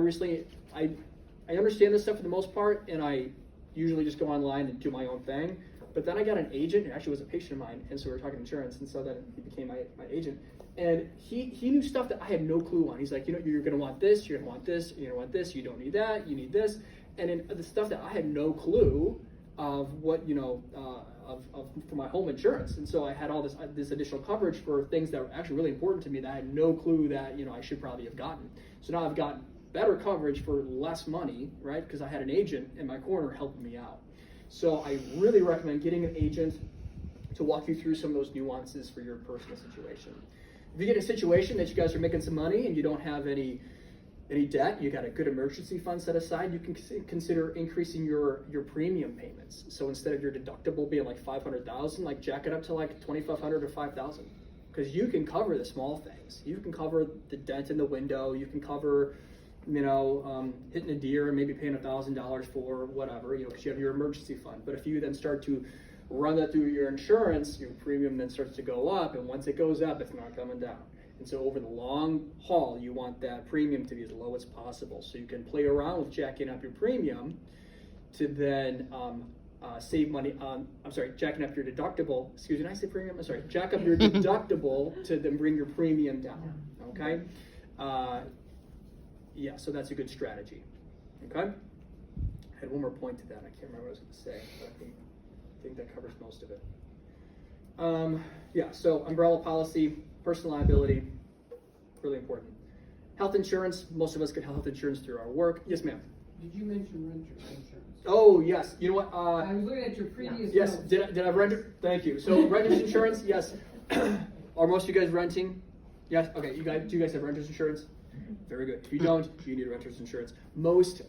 understand this stuff for the most part, and I usually just go online and do my own thing. But then I got an agent who actually was a patient of mine, and so we were talking insurance, and so then he became my agent. And he knew stuff that I had no clue on. He's like, you're gonna want this, you're gonna want this, you're gonna want this, you don't need that, you need this. And then the stuff that I had no clue of what, for my home insurance. And so I had all this additional coverage for things that were actually really important to me that I had no clue that, I should probably have gotten. So now I've gotten better coverage for less money, right? Because I had an agent in my corner helping me out. So I really recommend getting an agent to walk you through some of those nuances for your personal situation. If you get a situation that you guys are making some money and you don't have any debt, you got a good emergency fund set aside, you can consider increasing your premium payments. So instead of your deductible being like $500,000, like jack it up to like $2,500 or $5,000. Because you can cover the small things. You can cover the dent in the window, you can cover hitting a deer and maybe paying $1,000 for whatever, because you have your emergency fund. But if you then start to run that through your insurance, your premium then starts to go up, and once it goes up, it's not coming down. And so over the long haul, you want that premium to be as low as possible. So you can play around with jacking up your premium to then save money on, jacking up your deductible. Excuse me, did I say premium? Jack up your deductible to then bring your premium down, okay? Yeah, so that's a good strategy, okay? I had one more point to that. I can't remember what I was going to say, but I think that covers most of it. Yeah, so umbrella policy, personal liability, really important. Health insurance, most of us get health insurance through our work. Yes, ma'am. Did you mention renter's insurance? Oh, yes. You know what? I was looking at your previous Yes, notes. did I renter? Thank you. So renter's insurance, yes. Are most of you guys renting? Yes, okay. Do you guys have renter's insurance? Very good. If you don't, you need renter's insurance. Most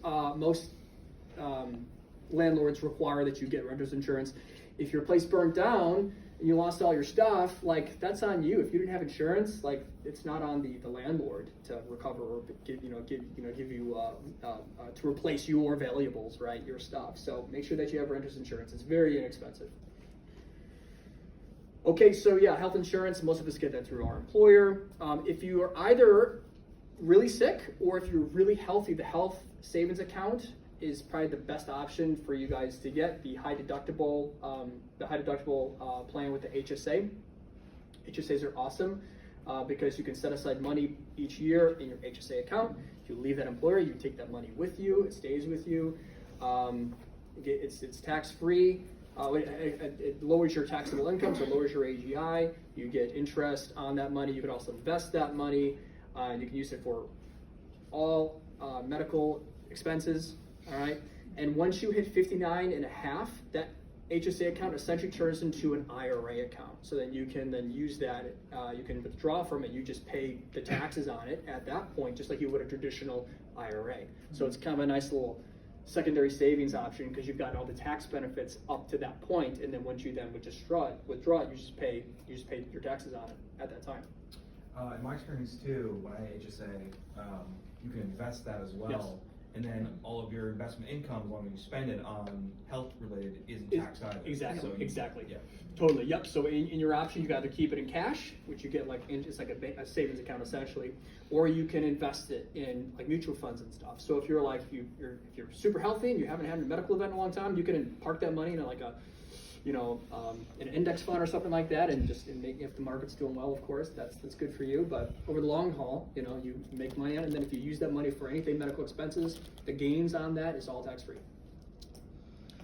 landlords require that you get renter's insurance. If your place burnt down and you lost all your stuff, like that's on you. If you didn't have insurance, like it's not on the landlord to recover or give you to replace your valuables, right? Your stuff. So make sure that you have renter's insurance. It's very inexpensive. Okay, so yeah, health insurance. Most of us get that through our employer. If you are either really sick or if you're really healthy, the health savings account is probably the best option for you guys to get the high deductible plan with the HSA. HSAs are awesome because you can set aside money each year in your HSA account. If you leave that employer, you take that money with you. It stays with you. It's tax free. It lowers your taxable income, so it lowers your AGI. You get interest on that money. You can also invest that money, and you can use it for all medical expenses. All right, and once you hit 59 and a half, that HSA account essentially turns into an IRA account. So then you can then use that, you can withdraw from it, you just pay the taxes on it at that point, just like you would a traditional IRA. So it's kind of a nice little secondary savings option because you've got all the tax benefits up to that point, and then once you then would withdraw it, you just pay your taxes on it at that time. In my experience too, when I HSA, you can invest that as well. Yes. And then all of your investment income, as long as you spend it on health related, isn't taxed either. Exactly, So you- exactly. Yeah. Totally, yep. So in your option, you got to keep it in cash, which you get it's like a savings account essentially, or you can invest it in like mutual funds and stuff. So if you're like if you're super healthy and you haven't had a medical event in a long time, you can park that money in like a an index fund or something like that, and if the market's doing well, of course, that's good for you. But over the long haul, you make money on it, and then if you use that money for anything medical expenses, the gains on that is all tax free.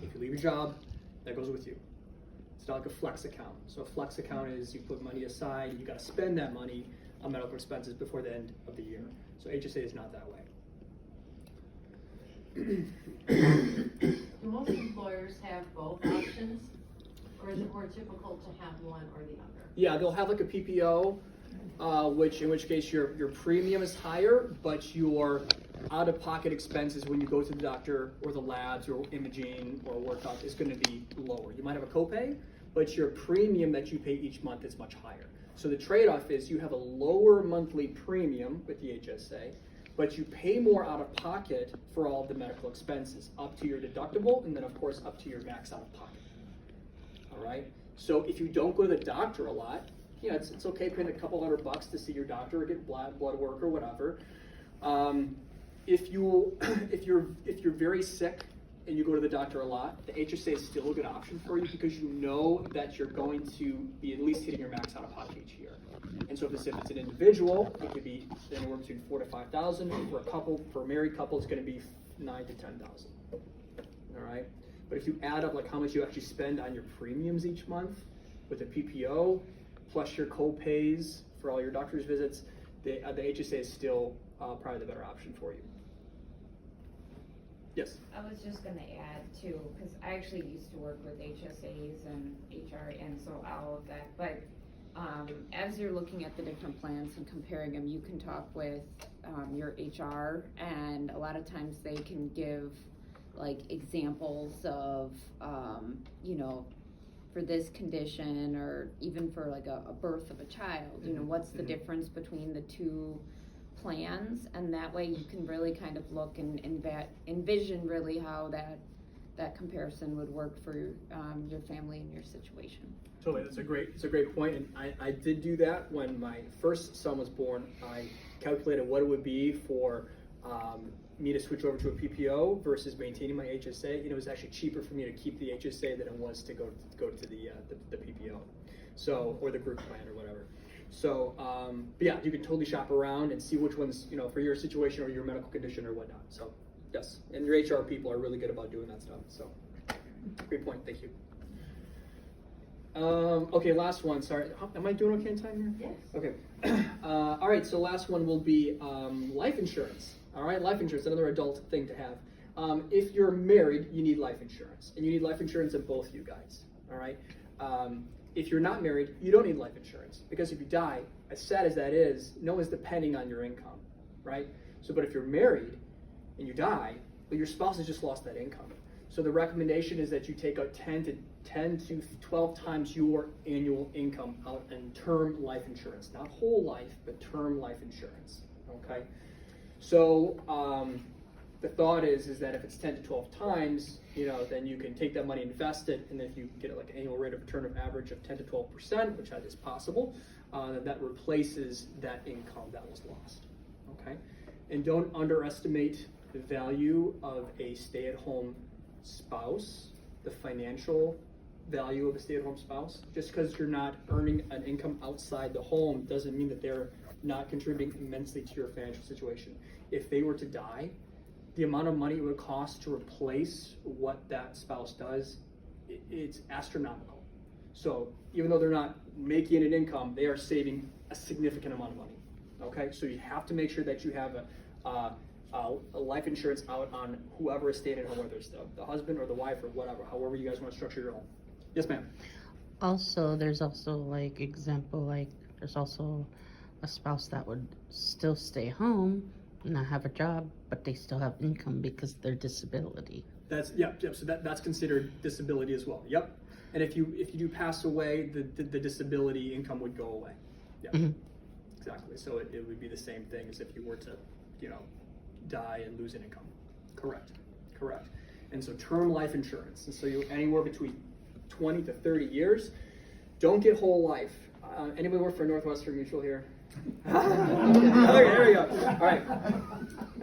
If you leave your job, that goes with you. It's not like a flex account. So a flex account is you put money aside, and you got to spend that money on medical expenses before the end of the year. So HSA is not that way. Do most employers have both options, or is it more typical to have one or the other? Yeah, they'll have like a PPO, in which case your premium is higher, but your out-of-pocket expenses when you go to the doctor or the labs or imaging or workup is going to be lower. You might have a copay, but your premium that you pay each month is much higher. So the trade-off is you have a lower monthly premium with the HSA, but you pay more out-of-pocket for all of the medical expenses, up to your deductible, and then of course up to your max out-of-pocket. All right. So if you don't go to the doctor a lot, it's okay paying a couple $100 to see your doctor or get blood work or whatever. If you're very sick and you go to the doctor a lot, the HSA is still a good option for you because you know that you're going to be at least hitting your max out of pocket each year. And so if it's an individual, it could be anywhere between $4,000 to $5,000. For a married couple, it's going to be $9,000 to $10,000. All right. But if you add up like how much you actually spend on your premiums each month with a PPO, plus your co-pays for all your doctor's visits, the HSA is still probably the better option for you. Yes? I was just gonna add too, because I actually used to work with HSAs and HR and so all of that, but as you're looking at the different plans and comparing them, you can talk with your HR, and a lot of times they can give like examples of, for this condition, or even for like a birth of a child, what's the difference between the two plans, and that way you can really kind of look and envision really how that comparison would work for your family and your situation. Totally, it's a great point, and I did do that when my first son was born. I calculated what it would be for me to switch over to a PPO versus maintaining my HSA, and it was actually cheaper for me to keep the HSA than it was to go to the PPO, so, or the group plan or whatever. So, but yeah, you can totally shop around and see which ones, for your situation or your medical condition or whatnot. So, yes, and your HR people are really good about doing that stuff. So, great point. Thank you. Okay, last one. Sorry, am I doing okay in time here? Yes. Okay. All right. So last one will be life insurance. All right, life insurance, another adult thing to have. If you're married, you need life insurance, and you need life insurance in both you guys. All right. If you're not married, you don't need life insurance because if you die, as sad as that is, no one's depending on your income, right? So, but if you're married and you die, well, your spouse has just lost that income. So the recommendation is that you take out 10 to 12 times your annual income out in term life insurance, not whole life, but term life insurance. Okay. So the thought is that if it's 10 to 12 times, then you can take that money, invest it, and if you get like an annual rate of return of average of 10 to 12%, which that is possible, then that replaces that income that was lost. Okay. And don't underestimate the value of a stay-at-home spouse, the financial value of a stay-at-home spouse. Just because you're not earning an income outside the home doesn't mean that they're not contributing immensely to your financial situation. If they were to die, the amount of money it would cost to replace what that spouse does, it's astronomical. So even though they're not making an income, they are saving a significant amount of money. Okay, so you have to make sure that you have a life insurance out on whoever is staying at home, whether it's the husband or the wife or whatever, however you guys want to structure your home. Yes, ma'am. Also, there's also there's also a spouse that would still stay home, not have a job, but they still have income because of their disability. That's, yep, so that's considered disability as well, yep. And if you do pass away, the disability income would go away. Yep, Mhm. exactly. So it would be the same thing as if you were to, die and lose an income. Correct. And so term life insurance, and so you anywhere between 20 to 30 years. Don't get whole life. Anybody work for Northwestern Mutual here? Okay, there we go. All right.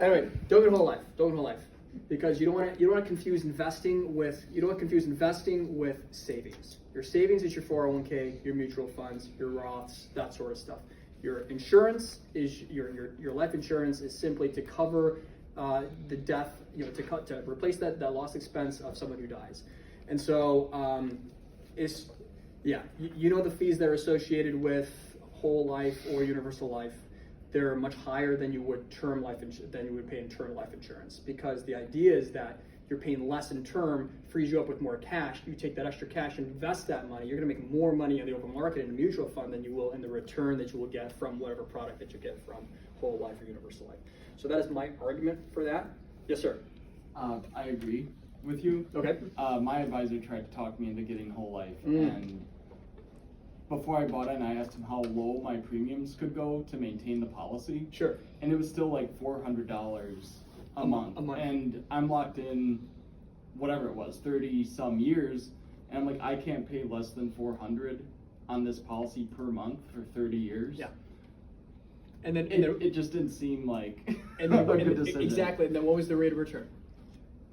Anyway, don't get whole life. Don't get whole life, because you don't want to confuse investing with savings. Your savings is your 401k, your mutual funds, your Roths, that sort of stuff. Your insurance is your life insurance is simply to cover the death, to replace that lost expense of someone who dies. And so the fees that are associated with whole life or universal life, they're much higher than you would pay in term life insurance, because the idea is that you're paying less in term, frees you up with more cash. You take that extra cash, invest that money. You're going to make more money in the open market in a mutual fund than you will in the return that you will get from whatever product that you get from whole life or universal life. So that is my argument for that. Yes, sir. I agree with you. Okay. My advisor tried to talk me into getting whole life, and before I bought in, I asked him how low my premiums could go to maintain the policy. Sure. And it was still like $400 a month. And I'm locked in, whatever it was, 30 some years. And I'm like, I can't pay less than $400 on this policy per month for 30 years. Yeah. And then it just didn't seem like a then, good decision. Exactly. And then what was the rate of return?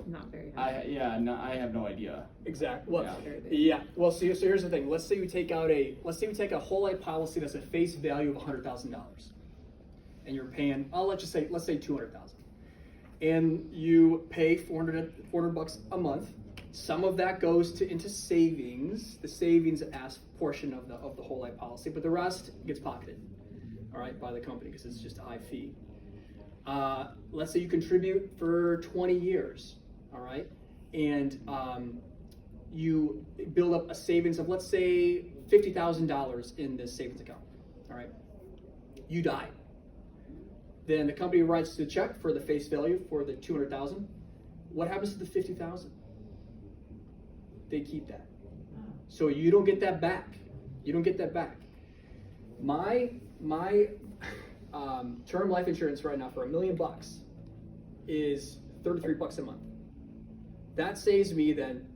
Not very high. I have no idea. Exactly. Well, Yeah. Well, so here's the thing. Let's say we take a whole life policy that's a face value of $100,000, and you're paying, let's say $200,000, and you pay $400 a month. Some of that goes into savings, the savings portion of the whole life policy, but the rest gets pocketed, all right, by the company, because it's just a high fee. Let's say you contribute for 20 years. All right, and you build up a savings of, let's say, $50,000 in this savings account. All right, you die. Then the company writes the check for the face value for the $200,000. What happens to the $50,000? They keep that, so you don't get that back. My term life insurance right now for $1 million is $33 a month. That saves me then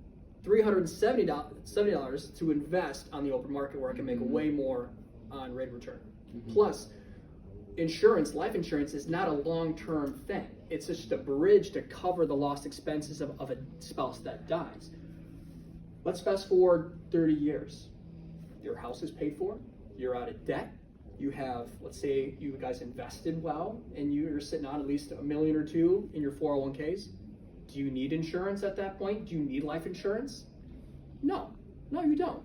$370 to invest on the open market, where I can make way more on rate of return. Plus, life insurance is not a long-term thing. It's just a bridge to cover the lost expenses of a spouse that dies. Let's fast forward 30 years. Your house is paid for, you're out of debt, you have, let's say you guys invested well, and you're sitting on at least $1 million or $2 million in your 401ks. Do you need insurance at that point? Do you need life insurance? No, you don't,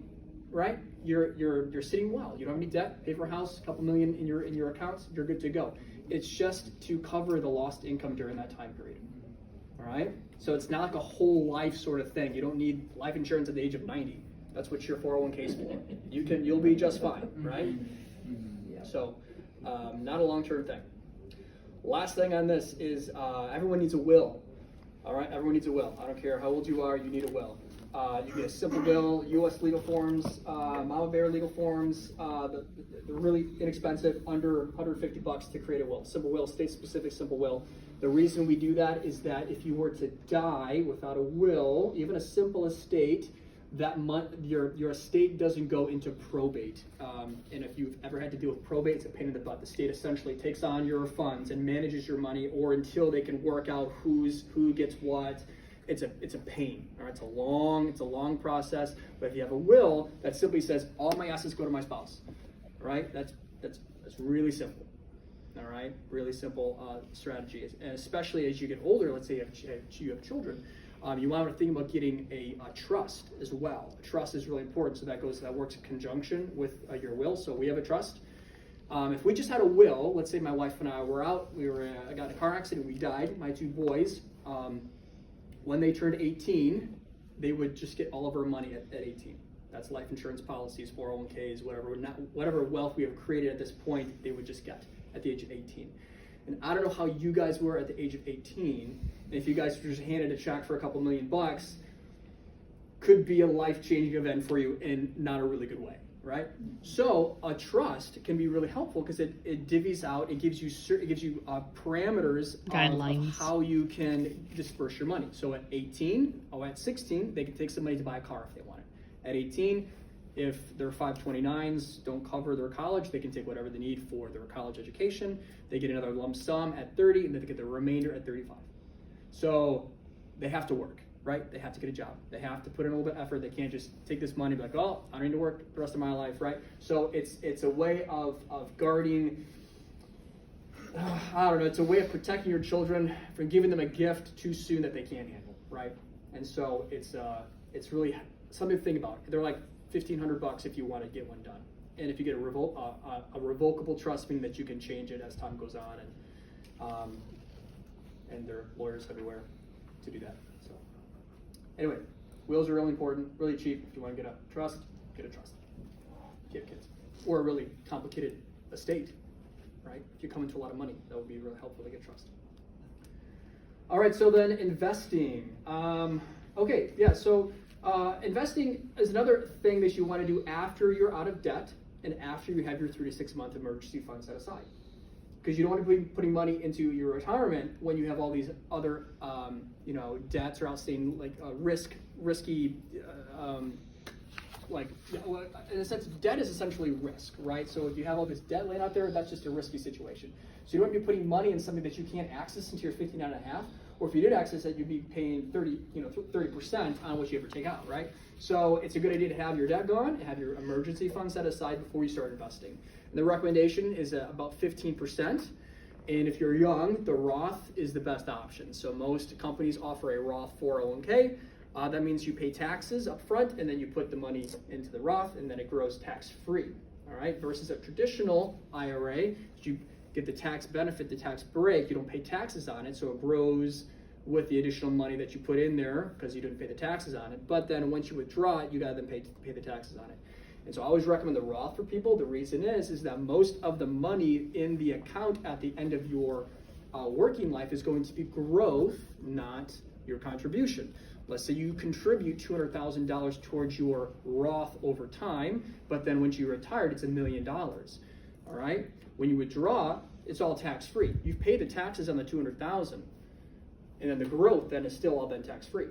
right? You're sitting well. You don't have any debt. Pay for a house, a couple million in your accounts. You're good to go. It's just to cover the lost income during that time period. All right. So it's not like a whole life sort of thing. You don't need life insurance at the age of 90. That's what your 401k is for. You'll be just fine, right? So, not a long-term thing. Last thing on this is everyone needs a will. All right, everyone needs a will. I don't care how old you are, you need a will. You get a simple will, U.S. legal forms, Mama Bear legal forms. They're really inexpensive, under $150 to create a will. Simple will, state-specific simple will. The reason we do that is that if you were to die without a will, even a simple estate, your estate doesn't go into probate. And if you've ever had to deal with probate, it's a pain in the butt. The state essentially takes on your funds and manages your money, or until they can work out who gets what. It's a pain. All right, it's a long process. But if you have a will that simply says all my assets go to my spouse, all right, that's really simple. All right, really simple strategy. And especially as you get older, let's say you have children. You want to think about getting a trust as well. A trust is really important, so that works in conjunction with your will. So we have a trust. If we just had a will, let's say my wife and I were out, I got in a car accident, we died, my two boys. When they turned 18, they would just get all of our money at 18. That's life insurance policies, 401ks, whatever wealth we have created at this point, they would just get at the age of 18. And I don't know how you guys were at the age of 18. And if you guys were just handed a check for a couple $1,000,000, could be a life-changing event for you in not a really good way, right? So a trust can be really helpful because it divvies out, it gives you parameters Guidelines. of how you can disperse your money. So at 18 or at 16, they can take some money to buy a car if they want it. At 18, if their 529s don't cover their college, they can take whatever they need for their college education. They get another lump sum at 30, and then they get the remainder at 35. So they have to work, right? They have to get a job. They have to put in a little bit of effort. They can't just take this money and be like, oh, I don't need to work the rest of my life, right? So it's a way of guarding, I don't know, it's a way of protecting your children from giving them a gift too soon that they can't handle, right? And so it's really something to think about. They're like $1,500 if you want to get one done. And if you get a revocable trust, meaning that you can change it as time goes on, and there are lawyers everywhere to do that. So anyway, wills are really important, really cheap. If you want to get a trust, get a trust. If you have kids. Or a really complicated estate, right? If you come into a lot of money, that would be really helpful to get trust. All right, so then investing. Okay, yeah, so investing is another thing that you want to do after you're out of debt and after you have your 3 to 6 month emergency fund set aside. Because you don't want to be putting money into your retirement when you have all these other, debts or outstanding, like risky, in a sense, debt is essentially risk, right? So if you have all this debt laying out there, that's just a risky situation. So you don't want to be putting money in something that you can't access until you're 59 and a half, or if you did access it, you'd be paying 30% on what you ever take out, right? So it's a good idea to have your debt gone and have your emergency fund set aside before you start investing. And the recommendation is about 15%. And if you're young, the Roth is the best option. So most companies offer a Roth 401k. That means you pay taxes up front and then you put the money into the Roth and then it grows tax-free, all right? Versus a traditional IRA, you get the tax benefit, the tax break, you don't pay taxes on it, so it grows with the additional money that you put in there because you didn't pay the taxes on it. But then once you withdraw it, you gotta then pay the taxes on it. And so I always recommend the Roth for people. The reason is that most of the money in the account at the end of your working life is going to be growth, not your contribution. Let's say you contribute $200,000 towards your Roth over time, but then when you retired, it's $1 million, all right? When you withdraw, it's all tax-free. You've paid the taxes on the $200,000, and then the growth then is still all then tax-free.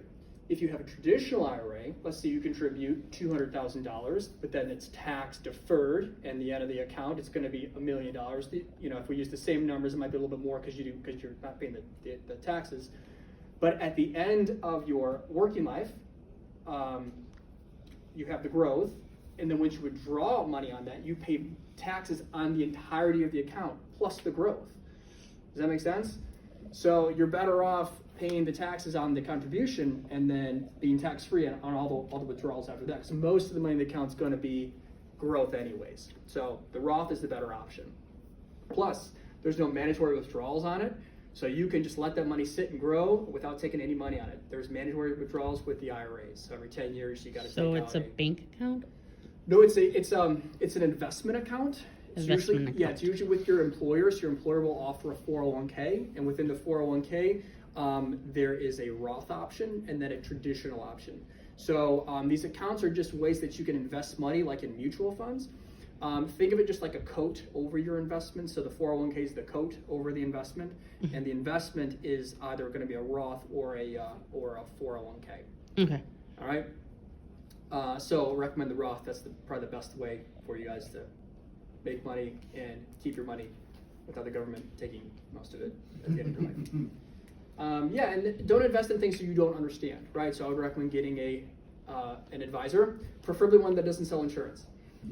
If you have a traditional IRA, let's say you contribute $200,000, but then it's tax deferred, and the end of the account it's going to be $1 million. If we use the same numbers, it might be a little bit more because you're not paying the taxes. But at the end of your working life, you have the growth, and then once you withdraw money on that, you pay taxes on the entirety of the account plus the growth. Does that make sense? So you're better off paying the taxes on the contribution and then being tax-free on all the withdrawals after that. Because most of the money in the account is going to be growth anyways. So the Roth is the better option. Plus, there's no mandatory withdrawals on it. So you can just let that money sit and grow without taking any money on it. There's mandatory withdrawals with the IRAs. So every 10 years you got to take out. So it's a bank account? No, it's an investment account. It's Investment account. it's usually with your employer. So your employer will offer a 401k, and within the 401k, there is a Roth option and then a traditional option. So these accounts are just ways that you can invest money, like in mutual funds. Think of it just like a coat over your investment. So the 401k is the coat over the investment, and the investment is either going to be a Roth or a 401k. Okay. All right. So I recommend the Roth. That's probably the best way for you guys to make money and keep your money without the government taking most of it at the end of your life. And don't invest in things that you don't understand, right? So I would recommend getting an advisor, preferably one that doesn't sell insurance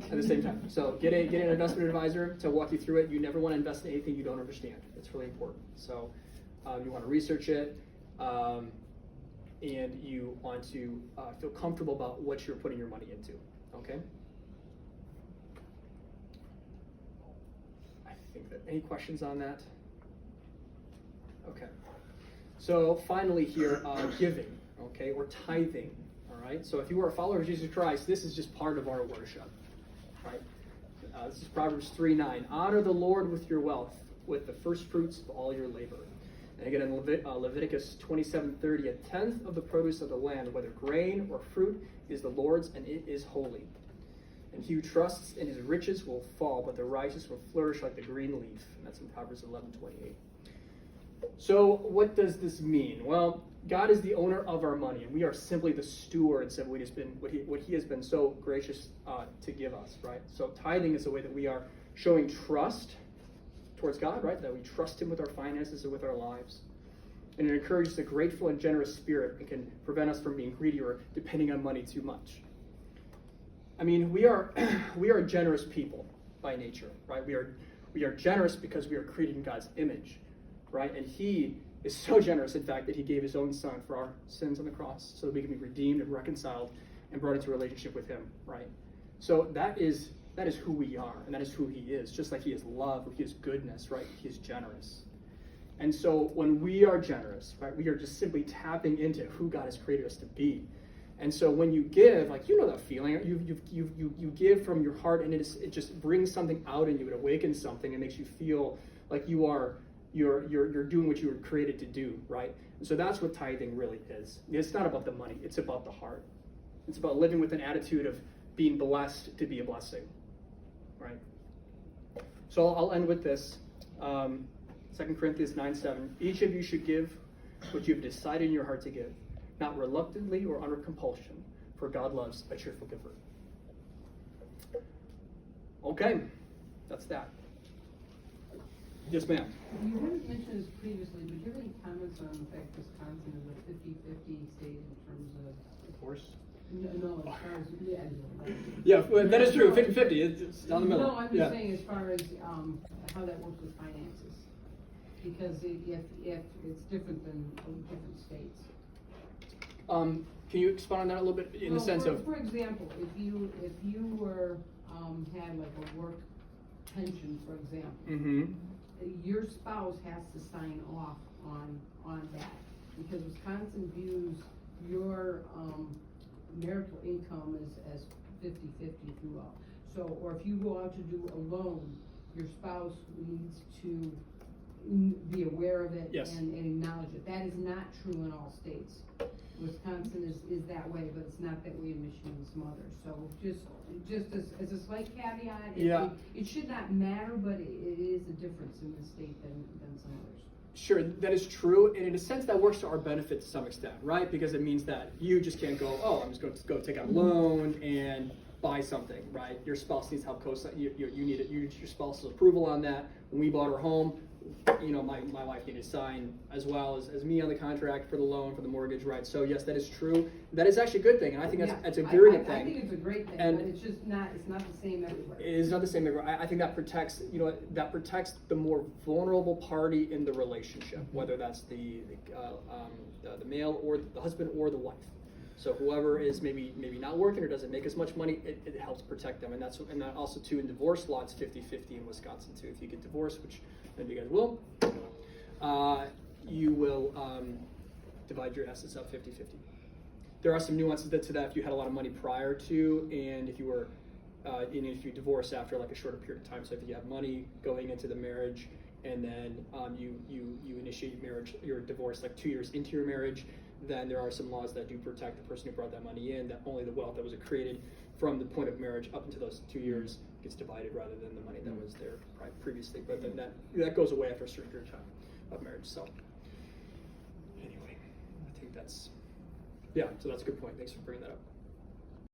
at the same time. So get an investment advisor to walk you through it. You never want to invest in anything you don't understand. It's really important. So you want to research it, and you want to feel comfortable about what you're putting your money into, okay? I think that, any questions on that? Okay. So finally here, giving, okay, or tithing, all right? So if you are a follower of Jesus Christ, this is just part of our worship, right? This is Proverbs 3:9. Honor the Lord with your wealth with the first fruits of all your labor. And again, in Leviticus 27:30, a tenth of the produce of the land, whether grain or fruit, is the Lord's, and it is holy. And he who trusts in his riches will fall, but the righteous will flourish like the green leaf. And that's in Proverbs 11:28. So what does this mean? Well, God is the owner of our money, and we are simply the stewards of what he has been so gracious to give us, right? So tithing is a way that we are showing trust towards God, right? That we trust him with our finances and with our lives. And it encourages a grateful and generous spirit and can prevent us from being greedy or depending on money too much. I mean, we are generous people by nature, right? We are generous because we are created in God's image, right? And he is so generous, in fact, that he gave his own son for our sins on the cross so that we can be redeemed and reconciled and brought into a relationship with him, right? So that is who we are, and that is who he is. Just like he is love, he is goodness, right? He is generous. And so when we are generous, right, we are just simply tapping into who God has created us to be. And so when you give, like, you know that feeling, you give from your heart, and it just brings something out in you. It awakens something. It makes you feel like you're doing what you were created to do, right? And so that's what tithing really is. It's not about the money. It's about the heart. It's about living with an attitude of being blessed to be a blessing, right? So I'll end with this. 2 Corinthians 9:7. Each of you should give what you have decided in your heart to give, not reluctantly or under compulsion, for God loves a cheerful giver. Okay, that's that. Yes, ma'am. You haven't mentioned this previously, but do you have any comments on the fact Wisconsin is a 50-50 state in terms of? Of course. No, as far as, yeah. Yeah, well, that is true. 50-50. It's down the middle. No, I'm just saying as far as how that works with finances. Because if it's different than different states. Can you expound on that a little bit in the sense of? For example, if you were had like a work pension, for example, Mm-hmm. your spouse has to sign off on that because Wisconsin views your marital income as 50-50 throughout. So, or if you go out to do a loan, your spouse needs to be aware of it. Yes. and acknowledge it. That is not true in all states. Wisconsin is that way, but it's not that way in Michigan and some others. So just as a slight caveat, it should not matter, but it is a difference in this state than some others. Sure, that is true, and in a sense that works to our benefit to some extent, right? Because it means that you just can't go, I'm just going to go take out a loan and buy something, right? Your spouse needs help you need your spouse's approval on that. When we bought our home, my wife needed to sign as well as me on the contract for the loan, for the mortgage, right? So yes, that is true. That is actually a good thing, and I think that's a very good thing. I think it's a great thing, and but it's not the same everywhere. It is not the same everywhere. I think that protects, that protects the more vulnerable party in the relationship, whether that's the male or the husband or the wife. So whoever is maybe not working or doesn't make as much money, it helps protect them, and that also too in divorce law it's 50-50 in Wisconsin too. If you get divorced, which maybe you guys will, you will divide your assets up 50-50. There are some nuances to that if you had a lot of money prior to, and if you were, if you divorce after like a shorter period of time. So if you have money going into the marriage, and then you initiate your divorce like 2 years into your marriage, then there are some laws that do protect the person who brought that money in, that only the wealth that was created from the point of marriage up into those 2 years gets divided rather than the money that was there previously. But then that goes away after a certain period of time of marriage. So anyway, I think so that's a good point. Thanks for bringing that up.